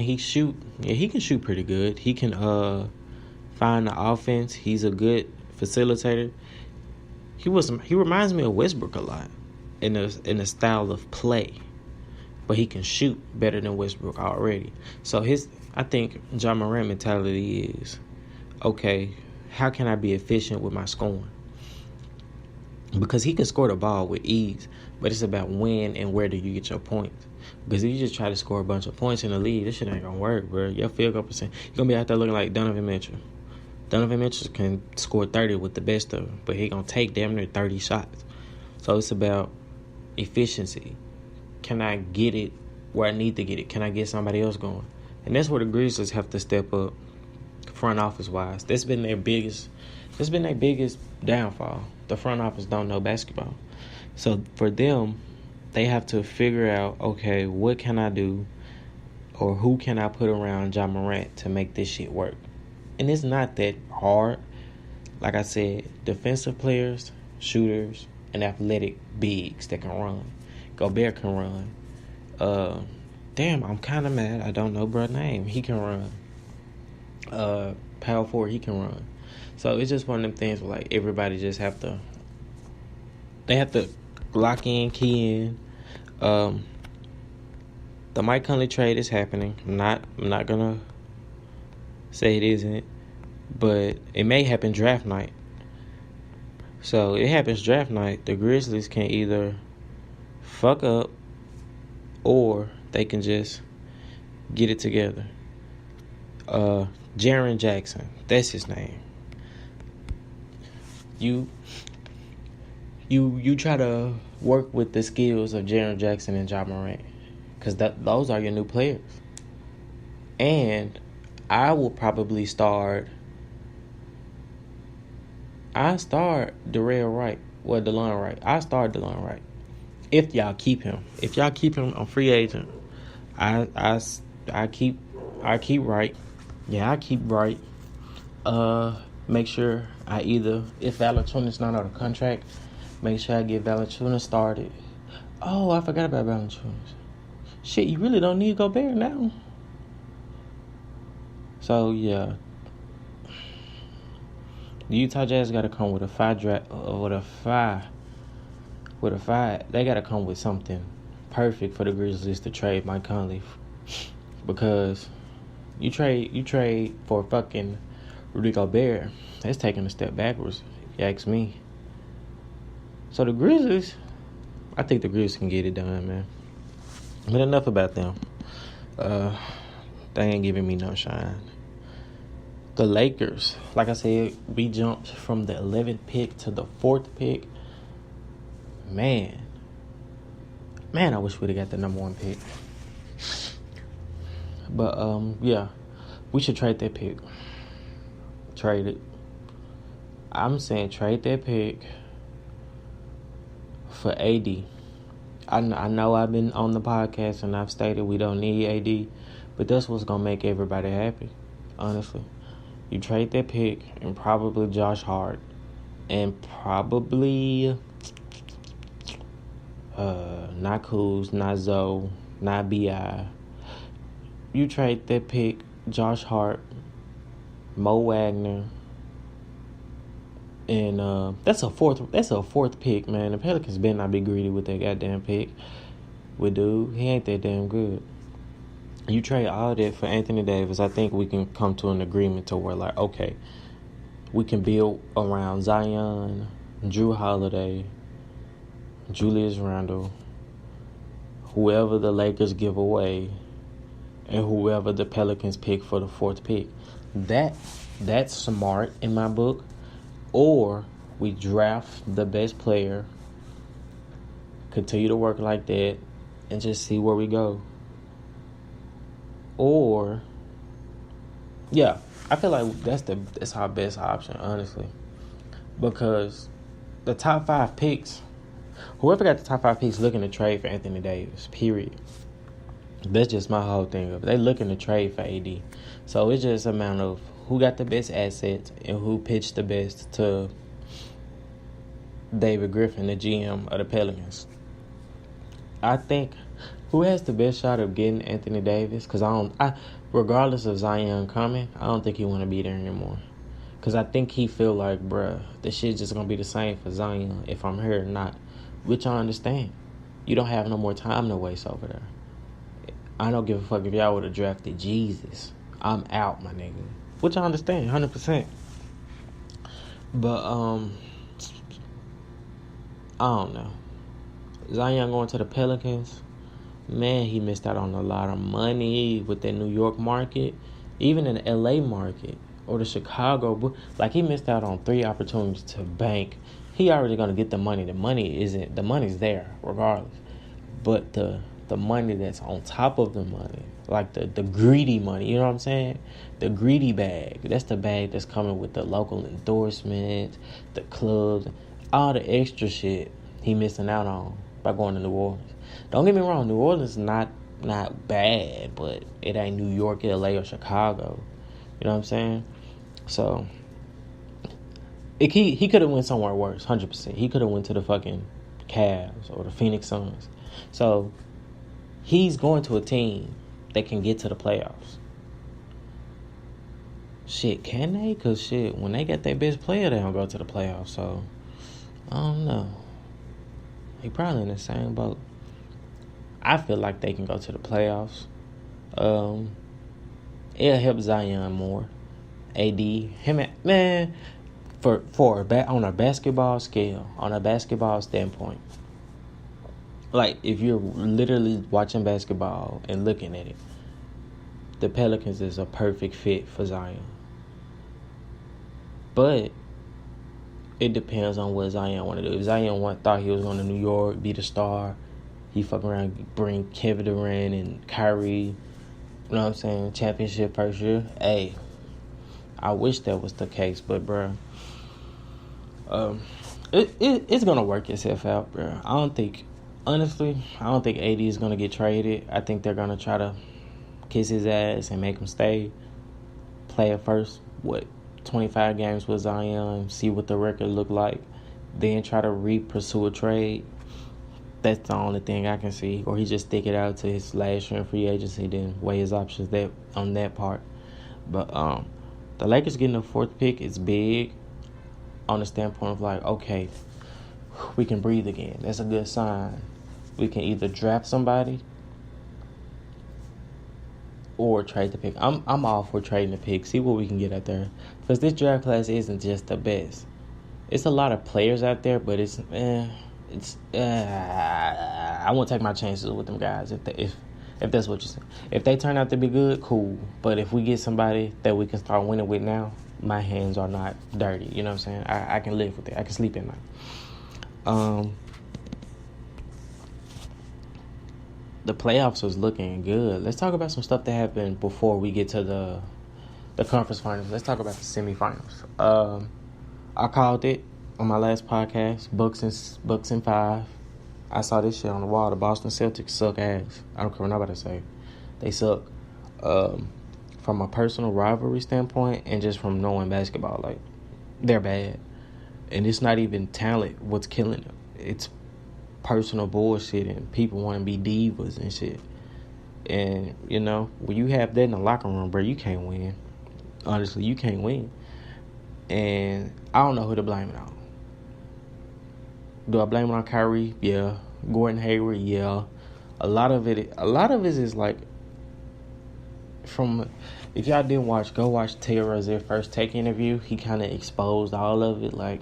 he shoot. Yeah, he can shoot pretty good. He can find the offense. He's a good facilitator. He reminds me of Westbrook a lot in the style of play, but he can shoot better than Westbrook already. So I think Ja Morant mentality is, okay, how can I be efficient with my scoring? Because he can score the ball with ease, but it's about when and where do you get your points. Because if you just try to score a bunch of points in the league, this shit ain't gonna work, bro. Your field goal percent, you're gonna be out there looking like Donovan Mitchell. Donovan Mitchell can score 30 with the best of them, but he gonna take damn near 30 shots. So it's about efficiency. Can I get it where I need to get it? Can I get somebody else going? And that's where the Grizzlies have to step up, front office wise. That's been their biggest downfall. The front office don't know basketball. So for them, they have to figure out, okay, what can I do, or who can I put around Ja Morant to make this shit work? And it's not that hard. Like I said, defensive players, shooters, and athletic bigs that can run. Gobert can run. Damn, I'm kind of mad. I don't know bro's name. He can run. Power forward, he can run. So it's just one of them things where like everybody just have to. They have to lock in, key in. The Mike Conley trade is happening. I'm not gonna say it isn't, but it may happen draft night. So it happens draft night. The Grizzlies can either fuck up or they can just get it together. Jaren Jackson, that's his name. You try to work with the skills of Jaren Jackson and Ja Morant, because those are your new players. And I will probably start DeLon Wright. I start DeLon Wright. If y'all keep him. If y'all keep him on free agent, I keep Wright. Yeah, I keep Wright. Make sure I either, if Valanciunas not on a contract, make sure I get Valanciunas started. Oh, I forgot about Valanciunas. Shit, you really don't need Gobert now. So yeah, the Utah Jazz got to come with a five. They got to come with something perfect for the Grizzlies to trade Mike Conley, because you trade for fucking Rudy Gobert. That's taking a step backwards, if you ask me. So the Grizzlies, I think the Grizzlies can get it done, man. But enough about them. They ain't giving me no shine. The Lakers, like I said, we jumped from the 11th pick to the 4th pick. Man, I wish we'd have got the number 1 pick. But, yeah, we should trade that pick. Trade it. I'm saying trade that pick for AD. I know I've been on the podcast and I've stated we don't need AD, but that's what's going to make everybody happy, honestly. You trade that pick and probably Josh Hart and probably not Kuz, not Zoe, not B.I. You trade that pick, Josh Hart, Mo Wagner, and that's a fourth pick, man. The Pelicans better not be greedy with that goddamn pick. With dude, he ain't that damn good. You trade all that for Anthony Davis, I think we can come to an agreement to where, like, okay, we can build around Zion, Drew Holiday, Julius Randle, whoever the Lakers give away, and whoever the Pelicans pick for the 4th pick. That's smart in my book. Or we draft the best player, continue to work like that, and just see where we go. Or, yeah, I feel like that's our best option, honestly. Because the top 5 picks, whoever got the top 5 picks looking to trade for Anthony Davis, period. That's just my whole thing of it. They looking to trade for AD. So it's just a matter of who got the best assets and who pitched the best to David Griffin, the GM of the Pelicans. I think Who has the best shot of getting Anthony Davis? Because regardless of Zion coming, I don't think he want to be there anymore. Because I think he feel like, bruh, the shit's just going to be the same for Zion if I'm here or not. Which I understand. You don't have no more time to waste over there. I don't give a fuck if y'all would have drafted Jesus. I'm out, my nigga. Which I understand, 100%. But, I don't know. Zion going to the Pelicans, man, he missed out on a lot of money with that New York market, even in the LA market or the Chicago. Like, he missed out on 3 opportunities to bank. He already gonna get the money. The money's there regardless. But the money that's on top of the money, like the greedy money, you know what I'm saying? The greedy bag. That's the bag that's coming with the local endorsements, the clubs, all the extra shit he missing out on by going to New Orleans. Don't get me wrong, New Orleans is not bad, but it ain't New York, LA, or Chicago. You know what I'm saying? So he could have went somewhere worse, 100%. He could have went to the fucking Cavs or the Phoenix Suns. So he's going to a team that can get to the playoffs. Shit, can they? Because shit, when they get their best player, they don't go to the playoffs. So I don't know. He probably in the same boat. I feel like they can go to the playoffs. It'll help Zion more. AD, man, on a basketball scale, on a basketball standpoint. Like, if you're literally watching basketball and looking at it, the Pelicans is a perfect fit for Zion. But it depends on what Zion want to do. If Zion thought he was going to New York, be the star, he fuck around, bring Kevin Durant and Kyrie, you know what I'm saying, championship first year. Hey, I wish that was the case, but bro, it's gonna work itself out, bro. Honestly, I don't think AD is gonna get traded. I think they're gonna try to kiss his ass and make him stay, play at first 25 games with Zion, see what the record look like, then try to pursue a trade. That's the only thing I can see. Or he just stick it out to his last year in free agency, then weigh his options on that part. But the Lakers getting the 4th pick is big on the standpoint of like, okay, we can breathe again. That's a good sign. We can either draft somebody or trade the pick. I'm all for trading the pick. See what we can get out there. Because this draft class isn't just the best. It's a lot of players out there, but I won't take my chances with them guys if that's what you're saying. If they turn out to be good, cool. But if we get somebody that we can start winning with now, my hands are not dirty. You know what I'm saying? I can live with it. I can sleep at night. The playoffs was looking good. Let's talk about some stuff that happened before we get to the conference finals. Let's talk about the semifinals. I called it on my last podcast, Bucks in 5. I saw this shit on the wall. The Boston Celtics suck ass. I don't care what nobody say. They suck. From a personal rivalry standpoint and just from knowing basketball, like, they're bad. And it's not even talent what's killing them. It's personal bullshit and people want to be divas and shit. And, you know, when you have that in the locker room, bro, you can't win. Honestly, you can't win. And I don't know who to blame it on. Do I blame it on Kyrie? Yeah. Gordon Hayward? Yeah. A lot of it is like, if y'all didn't watch, go watch Taylor Rozier's first take interview. He kind of exposed all of it. Like,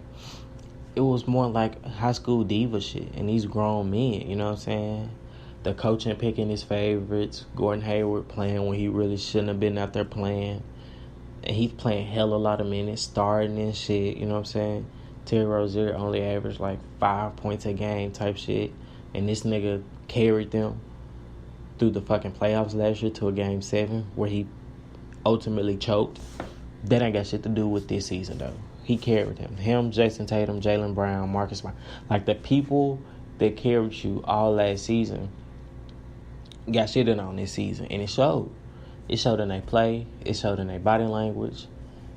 it was more like high school diva shit. And these grown men, you know what I'm saying? The coaching picking his favorites. Gordon Hayward playing when he really shouldn't have been out there playing. And he's playing hella lot of minutes, starting and shit, you know what I'm saying? Terry Rozier only averaged like 5 points a game type shit. And this nigga carried them through the fucking playoffs last year to a game 7 where he ultimately choked. That ain't got shit to do with this season, though. He carried him. Him, Jason Tatum, Jaylen Brown, Marcus Smart. Like, the people that carried you all last season got shit in on this season. And it showed. It showed in their play. It showed in their body language.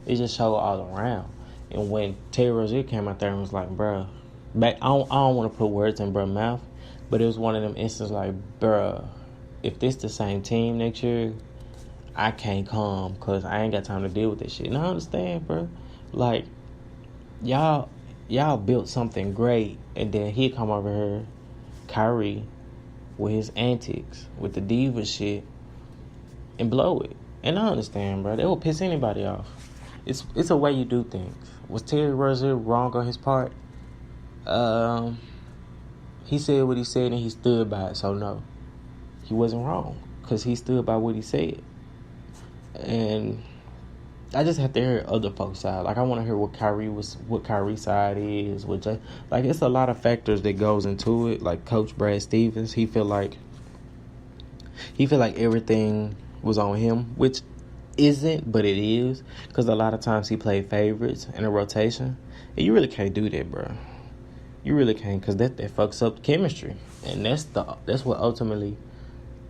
It just showed all around. And when Terry Rozier came out there and was like, bruh, I don't want to put words in bruh's mouth, but it was one of them instances like, bruh, if this the same team next year, I can't come because I ain't got time to deal with this shit. And I understand, bro. Like, y'all built something great, and then he come over here, Kyrie, with his antics, with the diva shit, and blow it. And I understand, bro. That will piss anybody off. It's a way you do things. Was Terry Rozier wrong on his part? He said what he said and he stood by it. So no, he wasn't wrong because he stood by what he said. And I just have to hear other folks' side. Like, I want to hear what Kyrie's side is. Like, it's a lot of factors that goes into it. Like Coach Brad Stevens, he feel like everything was on him, which isn't, but it is, because a lot of times he played favorites in a rotation, and you really can't do that, bro. You really can't, because that fucks up chemistry, and that's what ultimately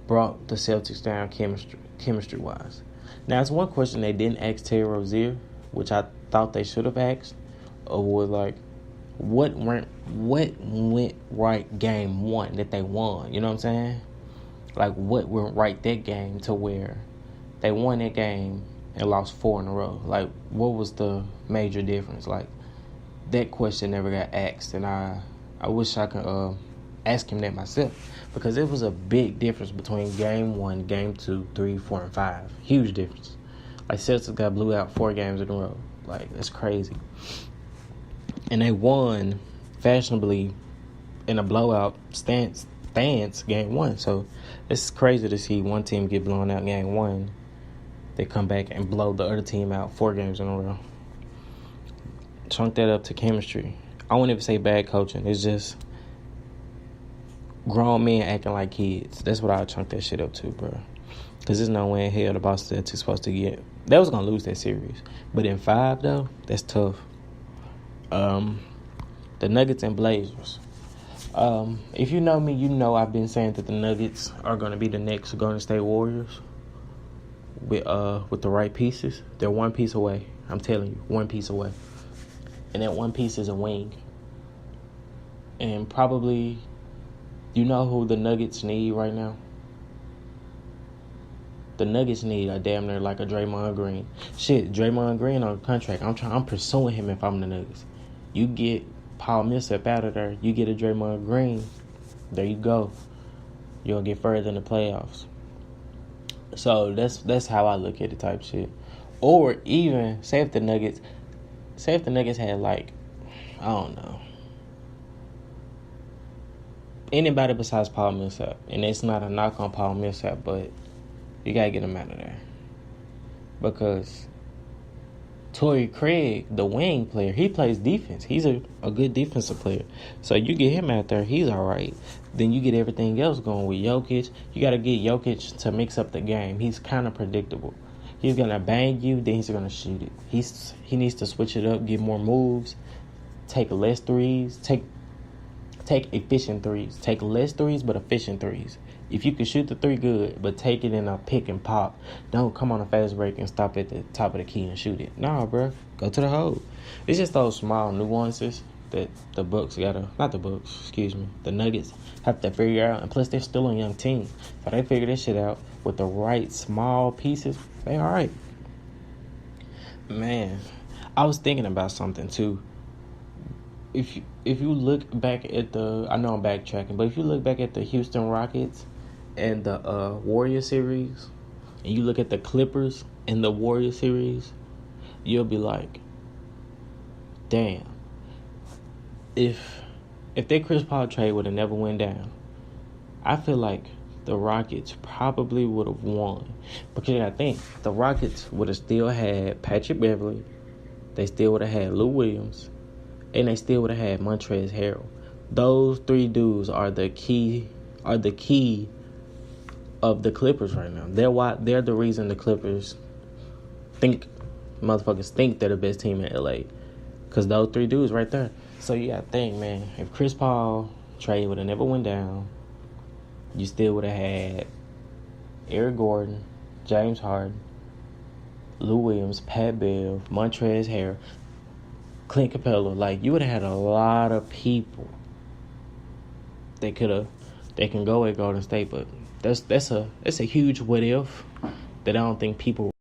brought the Celtics down chemistry wise. Now, it's one question they didn't ask Terry Rozier, which I thought they should have asked, was like, what went right game one that they won? You know what I'm saying? Like, what went right that game to where they won that game and lost 4 in a row? Like, what was the major difference? Like, that question never got asked, and I wish I could ask him that myself, because it was a big difference between game 1, game 2, 3, 4, and 5. Huge difference. Like, Celtics got blew out 4 games in a row. Like, that's crazy. And they won fashionably in a blowout stance game 1. So it's crazy to see one team get blown out game 1. They come back and blow the other team out 4 games in a row. Chunk that up to chemistry. I won't even say bad coaching. It's just grown men acting like kids. That's what I would chunk that shit up to, bro. Because there's no way in hell the Boston Celtics supposed to get. They was going to lose that series. But in 5, though, that's tough. The Nuggets and Blazers. If you know me, you know I've been saying that the Nuggets are going to be the next Golden State Warriors with the right pieces. They're one piece away. I'm telling you, one piece away. And that one piece is a wing. And probably, you know who the Nuggets need right now? The Nuggets need a damn near like a Draymond Green. Shit, Draymond Green on a contract. I'm pursuing him if I'm the Nuggets. You get Paul Millsap out of there. You get a Draymond Green. There you go. You'll get further in the playoffs. So that's how I look at the type shit. Or even say if the Nuggets had like, I don't know, anybody besides Paul Millsap, and it's not a knock on Paul Millsap, but you gotta get him out of there, because Torrey Craig, the wing player, he plays defense. He's a good defensive player. So you get him out there, he's all right. Then you get everything else going with Jokic. You got to get Jokic to mix up the game. He's kind of predictable. He's going to bang you, then he's going to shoot it. He needs to switch it up, get more moves, take less threes, take efficient threes. Take less threes, but efficient threes. If you can shoot the 3, good, but take it in a pick and pop. Don't come on a fast break and stop at the top of the key and shoot it. Nah, bro. Go to the hole. It's just those small nuances that the Nuggets have to figure out. And plus, they're still a young team. So they figure this shit out with the right small pieces. They all right. Man, I was thinking about something, too. If you look back at I know I'm backtracking, but if you look back at the Houston Rockets and the Warrior series, and you look at the Clippers and the Warrior series, you'll be like, damn, if that Chris Paul trade would have never went down, I feel like the Rockets probably would have won. Because I think the Rockets would have still had Patrick Beverly, they still would have had Lou Williams, and they still would have had Montrezl Harrell. Those 3 dudes are the key of the Clippers right now. They're the reason the Clippers motherfuckers think they're the best team in LA. Because those 3 dudes right there. So you gotta think, man, if Chris Paul trade would have never went down, you still would have had Eric Gordon, James Harden, Lou Williams, Pat Bev, Montrezl Harrell, Clint Capella. Like, you would have had a lot of people that can go at Golden State, but that's a huge what if that I don't think people